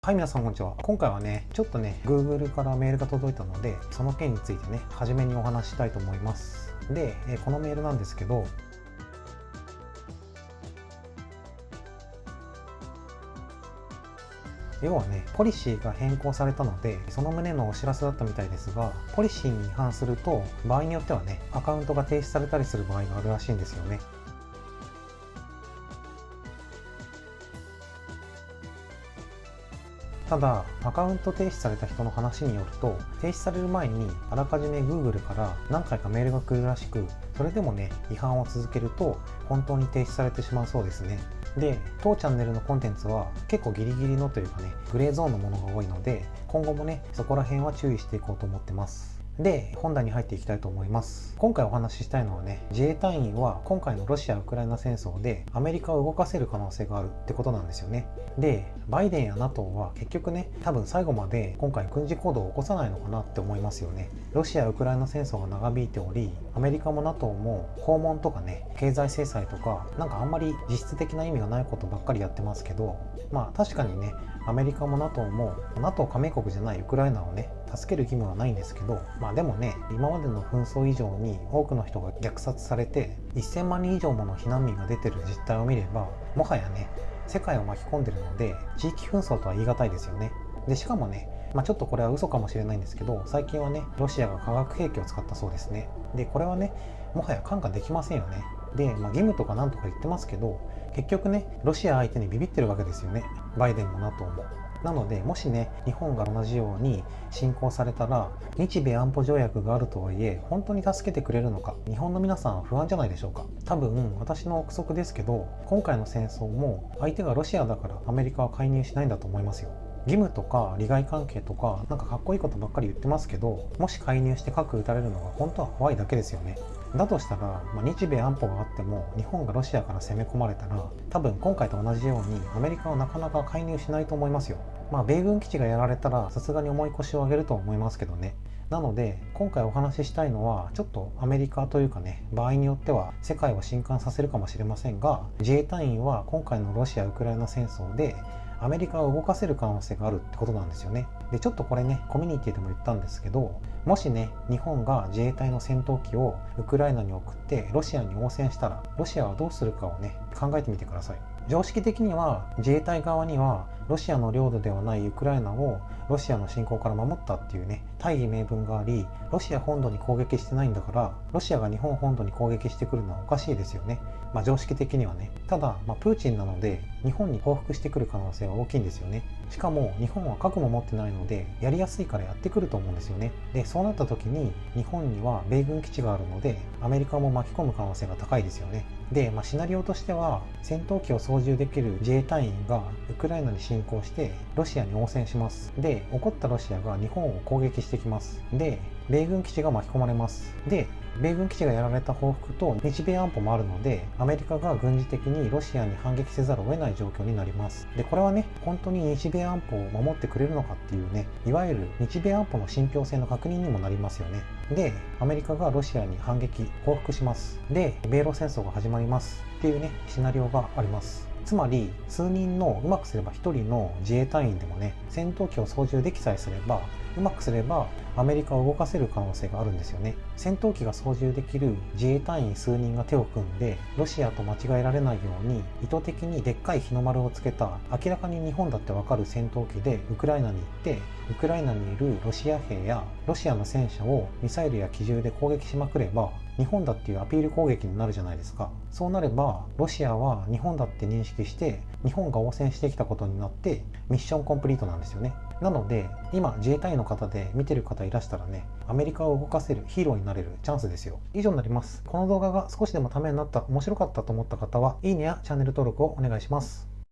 はい、皆さんこんにちは。今回はね、ちょっとね、Google からメールが届いたので、その件についてね、初めにお話ししたいと思います。で、このメールなんですけど、要はね、ポリシーが変更されたので、その旨のお知らせだったみたいですが、ポリシーに違反すると、場合によってはね、アカウントが停止されたりする場合があるらしいんですよね。ただ、アカウント停止された人の話によると、停止される前にあらかじめ Google から何回かメールが来るらしく、それでもね、違反を続けると本当に停止されてしまうそうですね。で、当チャンネルのコンテンツは結構ギリギリのというかね、グレーゾーンのものが多いので、今後もね、そこら辺は注意していこうと思ってます。で、本題に入っていきたいと思います。今回お話ししたいのはね、自衛隊員は今回のロシア・ウクライナ戦争でアメリカを動かせる可能性があるってことなんですよね。で、バイデンや NATO は結局ね、多分最後まで今回軍事行動を起こさないのかなって思いますよね。ロシア・ウクライナ戦争が長引いており、アメリカも NATO も訪問とかね、経済制裁とか、なんかあんまり実質的な意味がないことばっかりやってますけど、まあ確かにね、アメリカも NATO も NATO 加盟国じゃないウクライナをね、助ける義務はないんですけど、まあでもね、今までの紛争以上に多くの人が虐殺されて1000万人以上もの避難民が出てる実態を見れば、もはやね、世界を巻き込んでるので地域紛争とは言い難いですよね。でしかもね、ちょっとこれは嘘かもしれないんですけど、最近はね、ロシアが化学兵器を使ったそうですね。でこれはね、もはや看過できませんよね。で、義務とかなんとか言ってますけど、結局ね、ロシア相手にビビってるわけですよね、バイデンも NATO も。なので、もしね、日本が同じように侵攻されたら、日米安保条約があるとはいえ、本当に助けてくれるのか、日本の皆さんは不安じゃないでしょうか。多分、私の憶測ですけど、今回の戦争も相手がロシアだからアメリカは介入しないんだと思いますよ。義務とか利害関係とか、なんかかっこいいことばっかり言ってますけど、もし介入して核撃たれるのが本当は怖いだけですよね。だとしたら、日米安保があっても日本がロシアから攻め込まれたら、多分今回と同じようにアメリカはなかなか介入しないと思いますよ。米軍基地がやられたらさすがに重い腰を上げると思いますけどね。なので今回お話ししたいのは、ちょっとアメリカというかね、場合によっては世界を震撼させるかもしれませんが、自衛隊員は今回のロシア・ウクライナ戦争でアメリカを動かせる可能性があるってことなんですよね。でちょっとこれね、コミュニティでも言ったんですけど、もしね、日本が自衛隊の戦闘機をウクライナに送ってロシアに応戦したら、ロシアはどうするかをね、考えてみてください。常識的には自衛隊側にはロシアの領土ではないウクライナをロシアの侵攻から守ったっていうね、大義名分があり、ロシア本土に攻撃してないんだから、ロシアが日本本土に攻撃してくるのはおかしいですよね。常識的にはね。ただ、プーチンなので日本に報復してくる可能性は大きいんですよね。しかも日本は核も持ってないので、やりやすいからやってくると思うんですよね。でそうなった時に、日本には米軍基地があるのでアメリカも巻き込む可能性が高いですよね。で、シナリオとしては、戦闘機を操縦できる自衛隊員がウクライナに侵攻してロシアに応戦します。で、怒ったロシアが日本を攻撃してきます。で、米軍基地が巻き込まれます。で、米軍基地がやられた報復と日米安保もあるので、アメリカが軍事的にロシアに反撃せざるを得ない状況になります。で、これはね、本当に日米安保を守ってくれるのかっていうね、いわゆる日米安保の信憑性の確認にもなりますよね。で、アメリカがロシアに反撃、報復します。で、米ロ戦争が始まりますっていうね、シナリオがあります。つまり、数人のうまくすれば1人の自衛隊員でもね、戦闘機を操縦できさえすれば、うまくすればアメリカを動かせる可能性があるんですよね。戦闘機が操縦できる自衛隊員数人が手を組んで、ロシアと間違えられないように意図的にでっかい日の丸をつけた、明らかに日本だってわかる戦闘機でウクライナに行って、ウクライナにいるロシア兵やロシアの戦車をミサイルや機銃で攻撃しまくれば、日本だっていうアピール攻撃になるじゃないですか。そうなればロシアは日本だって認識して、日本が応戦してきたことになってミッションコンプリートなんですよね。なので今自衛隊員の方で見てる方いらしたらね、アメリカを動かせるヒーローになれるチャンスですよ。以上になります。この動画が少しでもためになった、面白かったと思った方は、いいねやチャンネル登録をお願いします。